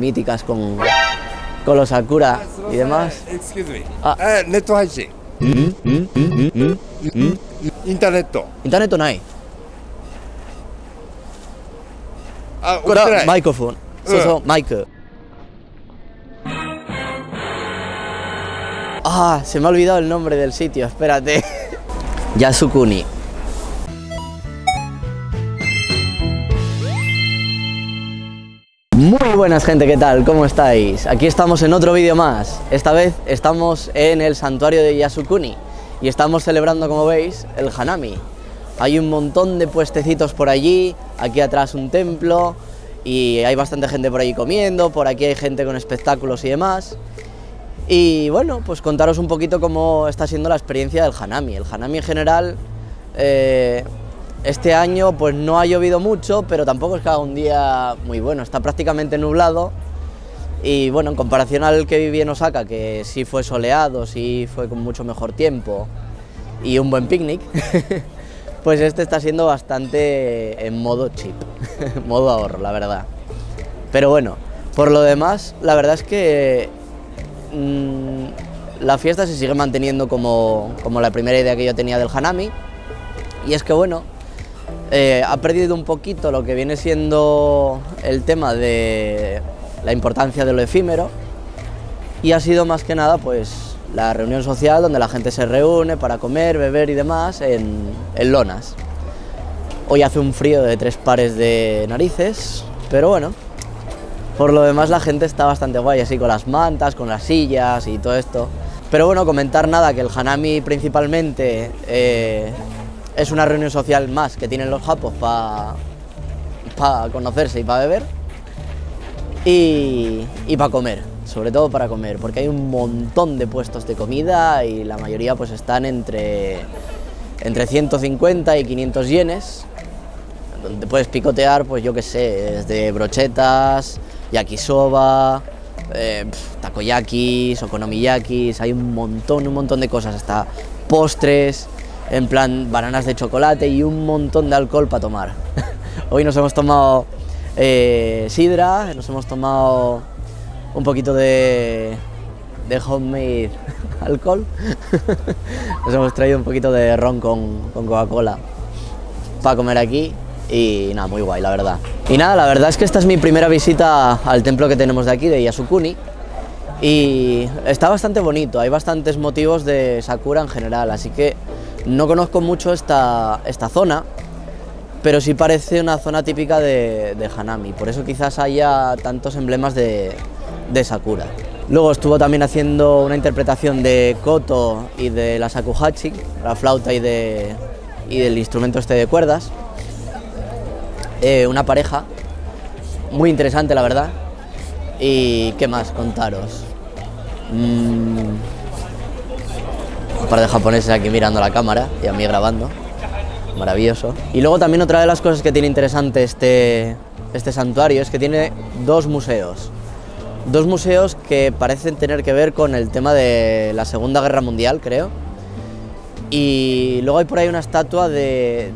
míticas con los Sakura y demás. Excuse me. あ、ネット配信。インターネット。インターネットない。あ、これは送ってない。マイクロフォン。そうそう、マイク。Ah, se me ha olvidado el nombre del sitio, espérate. Yasukuni. Muy buenas gente, ¿qué tal? ¿Cómo estáis? Aquí estamos en otro vídeo más. Esta vez estamos en el santuario de Yasukuni y estamos celebrando, como veis, el Hanami. Hay un montón de puestecitos por allí, aquí atrás un templo y hay bastante gente por allí comiendo, por aquí hay gente con espectáculos y demás. Y bueno, pues contaros un poquito cómo está siendo la experiencia del Hanami. El Hanami en general, este año pues no ha llovido mucho, pero tampoco es que haga un día muy bueno, está prácticamente nublado. Y bueno, en comparación al que viví en Osaka, que sí fue soleado, sí fue con mucho mejor tiempo y un buen picnic, pues este está siendo bastante en modo cheap, modo ahorro, la verdad. Pero bueno, por lo demás, la verdad es que la fiesta se sigue manteniendo como la primera idea que yo tenía del Hanami, y es que bueno, ha perdido un poquito lo que viene siendo el tema de la importancia de lo efímero y ha sido más que nada pues la reunión social donde la gente se reúne para comer, beber y demás en lonas. Hoy hace un frío de 3 pares de narices, pero bueno, por lo demás la gente está bastante guay, así con las mantas, con las sillas y todo esto. Pero bueno, comentar nada, que el Hanami principalmente es una reunión social más que tienen los japos para conocerse y para beber y para comer, sobre todo para comer, porque hay un montón de puestos de comida y la mayoría pues están entre 150 y 500 yenes, donde puedes picotear, pues yo qué sé, desde brochetas, yakisoba, takoyakis, okonomiyakis, hay un montón de cosas, hasta postres, en plan bananas de chocolate y un montón de alcohol para tomar. Hoy nos hemos tomado sidra, nos hemos tomado un poquito de homemade alcohol, nos hemos traído un poquito de ron con Coca-Cola para comer aquí. Y nada, muy guay, la verdad. Y nada, la verdad es que esta es mi primera visita al templo que tenemos de aquí, de Yasukuni, y está bastante bonito, hay bastantes motivos de Sakura en general, así que no conozco mucho esta zona, pero sí parece una zona típica de Hanami, por eso quizás haya tantos emblemas de Sakura. Luego estuvo también haciendo una interpretación de koto y de la shakuhachi, la flauta y del instrumento este de cuerdas. Una pareja muy interesante, la verdad. Y qué más contaros, un par de japoneses aquí mirando la cámara y a mí grabando, maravilloso. Y luego también otra de las cosas que tiene interesante este santuario es que tiene dos museos que parecen tener que ver con el tema de la Segunda Guerra Mundial, creo, y luego hay por ahí una estatua de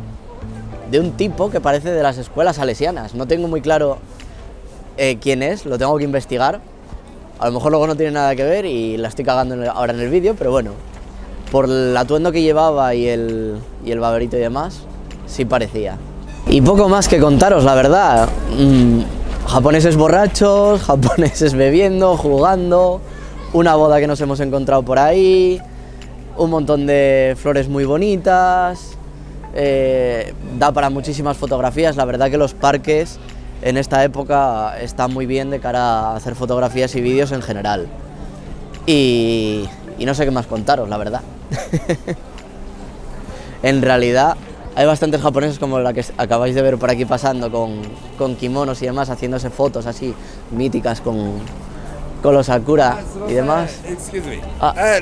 un tipo que parece de las escuelas salesianas. No tengo muy claro quién es, lo tengo que investigar. A lo mejor luego no tiene nada que ver y la estoy cagando ahora en el vídeo, pero bueno, por el atuendo que llevaba y el baberito y demás, sí parecía. Y poco más que contaros, la verdad. Japoneses borrachos, japoneses bebiendo, jugando, una boda que nos hemos encontrado por ahí, un montón de flores muy bonitas. Da para muchísimas fotografías, la verdad que los parques en esta época están muy bien de cara a hacer fotografías y vídeos en general. Y no sé qué más contaros, la verdad. En realidad hay bastantes japoneses como la que acabáis de ver por aquí pasando con kimonos y demás, haciéndose fotos así míticas con los Sakura y demás. Excuse me.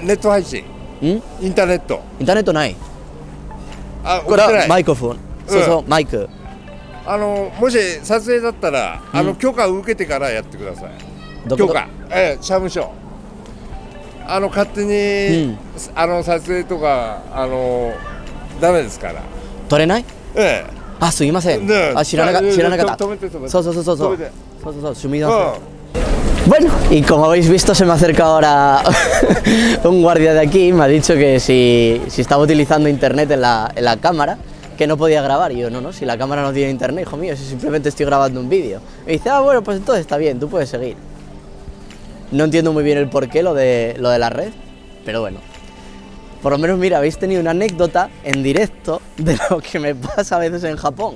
ネット配信。インターネットない。これはマイクロフォン。そうそう、マイク。もし撮影だったら許可を受けてからやってください。許可、社務所。勝手に撮影とかダメですから。撮れない？あ、すいません。あ、知らなかった。そう、すみません。Bueno, y como habéis visto se me acerca ahora un guardia de aquí, me ha dicho que si estaba utilizando internet en la cámara, que no podía grabar. Y yo, no, si la cámara no tiene internet, hijo mío, si simplemente estoy grabando un vídeo. Me dice, bueno, pues entonces está bien, tú puedes seguir. No entiendo muy bien el porqué lo de la red, pero bueno. Por lo menos, mira, habéis tenido una anécdota en directo de lo que me pasa a veces en Japón.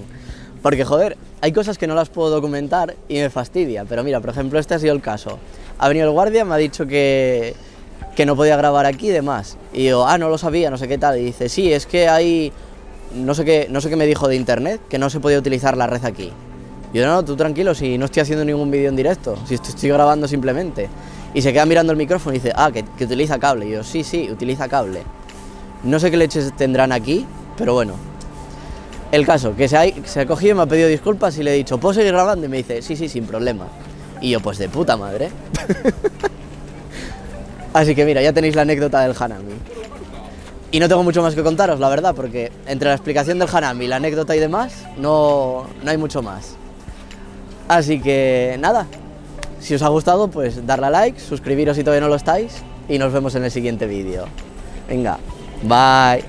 Porque, joder, hay cosas que no las puedo documentar y me fastidia. Pero mira, por ejemplo, este ha sido el caso. Ha venido el guardia, me ha dicho que no podía grabar aquí y demás. Y yo, no lo sabía, no sé qué tal. Y dice, sí, es que hay... No sé qué me dijo de internet, que no se podía utilizar la red aquí. Y yo, no, tú tranquilo, si no estoy haciendo ningún vídeo en directo, si estoy grabando simplemente. Y se queda mirando el micrófono y dice, que utiliza cable. Y yo, sí, utiliza cable. No sé qué leches tendrán aquí, pero bueno. El caso, que se ha cogido y me ha pedido disculpas y le he dicho, ¿puedo seguir grabando? Y me dice, sí, sin problema. Y yo, pues de puta madre. Así que mira, ya tenéis la anécdota del Hanami. Y no tengo mucho más que contaros, la verdad, porque entre la explicación del Hanami, la anécdota y demás, no hay mucho más. Así que nada, si os ha gustado, pues darle a like, suscribiros si todavía no lo estáis y nos vemos en el siguiente vídeo. Venga, bye.